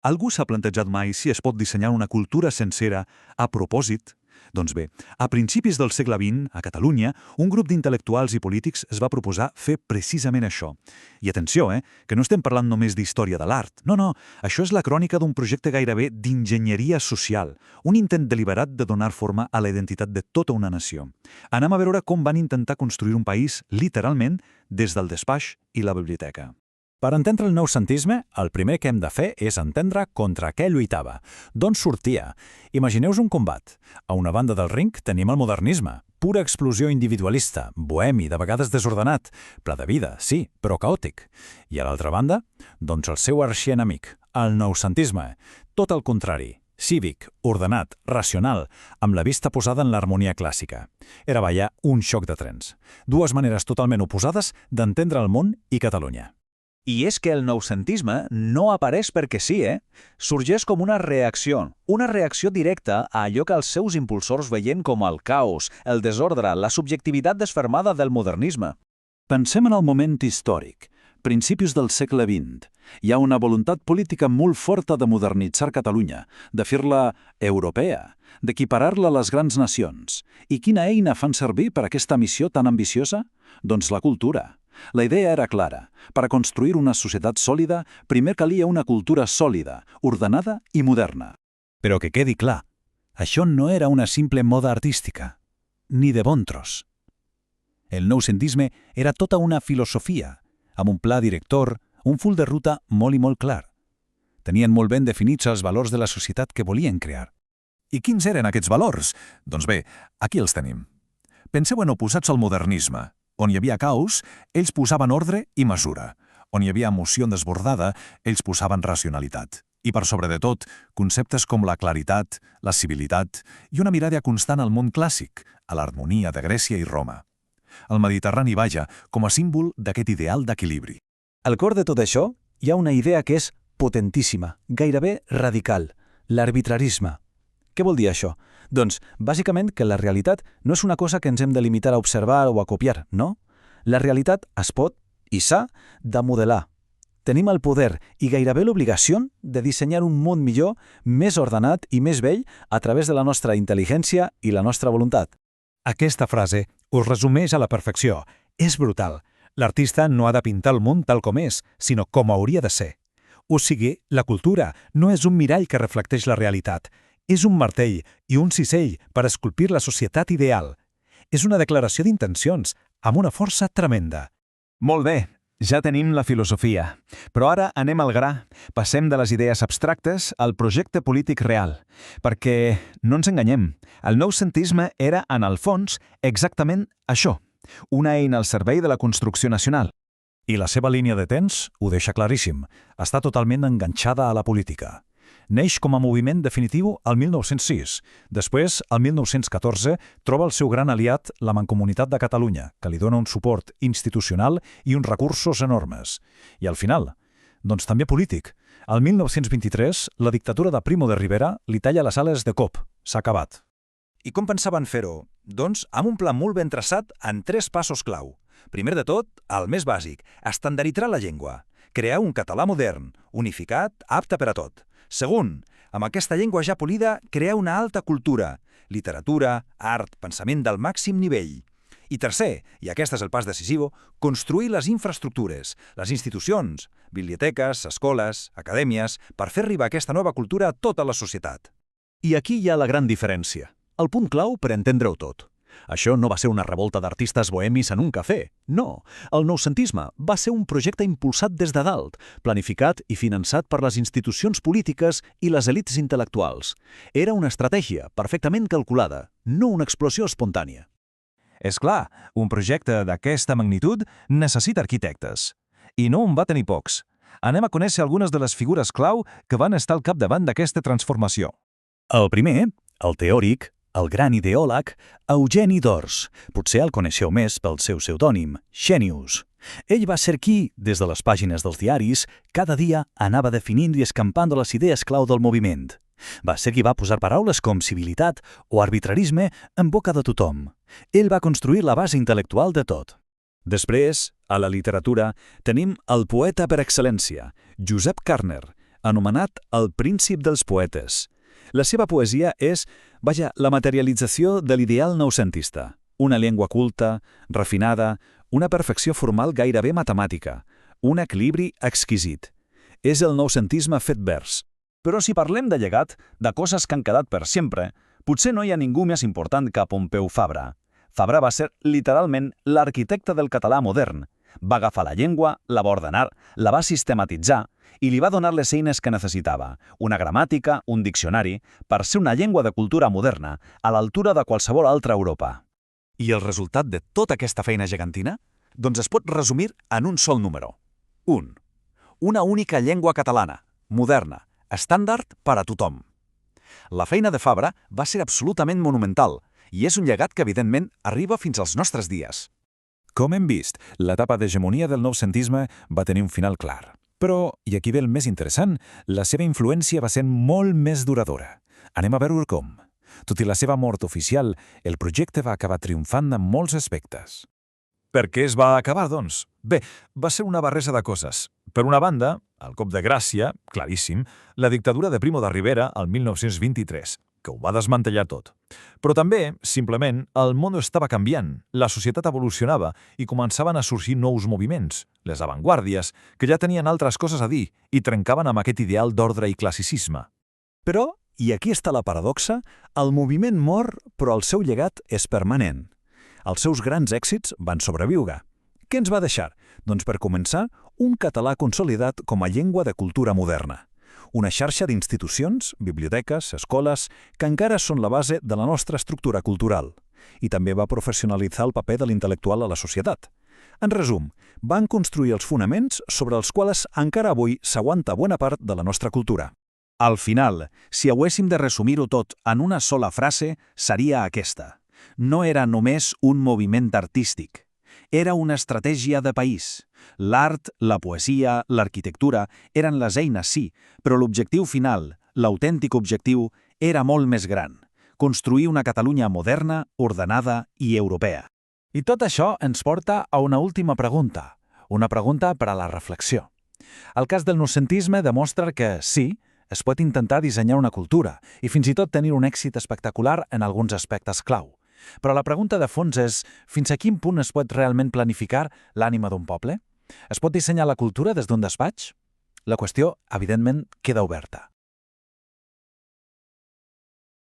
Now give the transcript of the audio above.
Algú s'ha plantejat mai si es pot dissenyar una cultura sencera a propòsit? Doncs bé, a principis del segle XX, a Catalunya, un grup d'intel·lectuals i polítics es va proposar fer precisament això. I atenció, que no estem parlant només d'història de l'art. No, això és la crònica d'un projecte gairebé d'enginyeria social, un intent deliberat de donar forma a la identitat de tota una nació. Anem a veure com van intentar construir un país, literalment, des del despatx i la biblioteca. Per entendre el noucentisme, el primer que hem de fer és entendre contra què lluitava, d'on sortia. Imagineu-vos un combat. A una banda del ring tenim el modernisme, pura explosió individualista, bohemi, de vegades desordenat, ple de vida, sí, però caòtic. I a l'altra banda, doncs el seu arxienemic, el noucentisme, tot el contrari, cívic, ordenat, racional, amb la vista posada en l'harmonia clàssica. Era, vaja, un xoc de trens. Dues maneres totalment oposades d'entendre el món i Catalunya. I és que el noucentisme no apareix perquè sí, Sorgeix com una reacció directa a allò que els seus impulsors veien com el caos, el desordre, la subjectivitat desfermada del modernisme. Pensem en el moment històric, principis del segle XX. Hi ha una voluntat política molt forta de modernitzar Catalunya, de fer-la europea, d'equiparar-la a les grans nacions. I quina eina fan servir per a aquesta missió tan ambiciosa? Doncs la cultura. La idea era clara. Per a construir una societat sòlida, primer calia una cultura sòlida, ordenada i moderna. Però que quedi clar, això no era una simple moda artística, ni de bon tros. El noucentisme era tota una filosofia, amb un pla director, un full de ruta molt i molt clar. Tenien molt ben definits els valors de la societat que volien crear. I quins eren aquests valors? Doncs bé, aquí els tenim. Penseu en oposats al modernisme. On hi havia caos, ells posaven ordre i mesura. On hi havia emoció desbordada, ells posaven racionalitat. I per sobre de tot, conceptes com la claritat, la civilitat i una mirada constant al món clàssic, a l'harmonia de Grècia i Roma. El Mediterrani vaja com a símbol d'aquest ideal d'equilibri. Al cor de tot això hi ha una idea que és potentíssima, gairebé radical, l'arbitrarisme. Què vol dir això? Doncs, bàsicament, que la realitat no és una cosa que ens hem de limitar a observar o a copiar, no? La realitat es pot, i s'ha, de modelar. Tenim el poder i gairebé l'obligació de dissenyar un món millor, més ordenat i més vell a través de la nostra intel·ligència i la nostra voluntat. Aquesta frase us resumeix a la perfecció. És brutal. L'artista no ha de pintar el món tal com és, sinó com hauria de ser. O sigui, la cultura no és un mirall que reflecteix la realitat, és un martell i un cisell per esculpir la societat ideal. És una declaració d'intencions, amb una força tremenda. Molt bé, ja tenim la filosofia. Però ara anem al gra. Passem de les idees abstractes al projecte polític real. Perquè, no ens enganyem, el noucentisme era, en el fons, exactament això. Una eina al servei de la construcció nacional. I la seva línia de temps ho deixa claríssim. Està totalment enganxada a la política. Neix com a moviment definitiu al 1906. Després, al 1914, troba el seu gran aliat, la Mancomunitat de Catalunya, que li dona un suport institucional i uns recursos enormes. I al final, doncs també polític. Al 1923, la dictadura de Primo de Rivera li talla les ales de cop. S'ha acabat. I com pensaven fer-ho? Doncs amb un pla molt ben traçat en 3 passos clau. Primer de tot, el més bàsic, estandarditzar la llengua. Crear un català modern, unificat, apte per a tot. Segon, amb aquesta llengua ja polida, crear una alta cultura, literatura, art, pensament del màxim nivell. I tercer, i aquest és el pas decisiu, construir les infraestructures, les institucions, biblioteques, escoles, acadèmies, per fer arribar aquesta nova cultura a tota la societat. I aquí hi ha la gran diferència, el punt clau per entendre-ho tot. Això no va ser una revolta d'artistes bohemis en un cafè. No, el noucentisme va ser un projecte impulsat des de dalt, planificat i finançat per les institucions polítiques i les elites intel·lectuals. Era una estratègia perfectament calculada, no una explosió espontània. És clar, un projecte d'aquesta magnitud necessita arquitectes. I no en va tenir pocs. Anem a conèixer algunes de les figures clau que van estar al capdavant d'aquesta transformació. El primer, el teòric, el gran ideòleg, Eugeni d'Ors. Potser el coneixeu més pel seu pseudònim, Xènius. Ell va ser qui, des de les pàgines dels diaris, cada dia anava definint i escampant les idees clau del moviment. Va ser qui va posar paraules com civilitat o arbitrarisme en boca de tothom. Ell va construir la base intel·lectual de tot. Després, a la literatura, tenim el poeta per excel·lència, Josep Carner, anomenat el príncip dels poetes. La seva poesia és, la materialització de l'ideal noucentista. Una llengua culta, refinada, una perfecció formal gairebé matemàtica, un equilibri exquisit. És el noucentisme fet vers. Però si parlem de llegat, de coses que han quedat per sempre, potser no hi ha ningú més important que Pompeu Fabra. Fabra va ser literalment l'arquitecte del català modern. Va agafar la llengua, la va ordenar, la va sistematitzar i li va donar les eines que necessitava, una gramàtica, un diccionari, per ser una llengua de cultura moderna, a l'altura de qualsevol altra Europa. I el resultat de tota aquesta feina gegantina? Doncs es pot resumir en un sol número. 1. Una única llengua catalana, moderna, estàndard per a tothom. La feina de Fabra va ser absolutament monumental i és un llegat que, evidentment, arriba fins als nostres dies. Com hem vist, l'etapa d'hegemonia del noucentisme va tenir un final clar. Però, i aquí ve el més interessant, la seva influència va ser molt més duradora. Anem a veure com. Tot i la seva mort oficial, el projecte va acabar triomfant en molts aspectes. Per què es va acabar, doncs? Bé, va ser una barreja de coses. Per una banda, al cop de gràcia, claríssim, la dictadura de Primo de Rivera al 1923, que ho va desmantellar tot. Però també, simplement, el món estava canviant, la societat evolucionava i començaven a sorgir nous moviments, les avantguàrdies, que ja tenien altres coses a dir i trencaven amb aquest ideal d'ordre i classicisme. Però, i aquí està la paradoxa, el moviment mor, però el seu llegat és permanent. Els seus grans èxits van sobreviure. Què ens va deixar? Doncs per començar, un català consolidat com a llengua de cultura moderna. Una xarxa d'institucions, biblioteques, escoles, que encara són la base de la nostra estructura cultural. I també va professionalitzar el paper de l'intel·lectual a la societat. En resum, van construir els fonaments sobre els quals encara avui s'aguanta bona part de la nostra cultura. Al final, si haguéssim de resumir-ho tot en una sola frase, seria aquesta. No era només un moviment artístic. Era una estratègia de país. L'art, la poesia, l'arquitectura eren les eines, sí, però l'objectiu final, l'autèntic objectiu, era molt més gran. Construir una Catalunya moderna, ordenada i europea. I tot això ens porta a una última pregunta. Una pregunta per a la reflexió. El cas del noucentisme demostra que, sí, es pot intentar dissenyar una cultura i fins i tot tenir un èxit espectacular en alguns aspectes clau. Però la pregunta de fons és, fins a quin punt es pot realment planificar l'ànima d'un poble? Es pot dissenyar la cultura des d'un despatx? La qüestió, evidentment, queda oberta.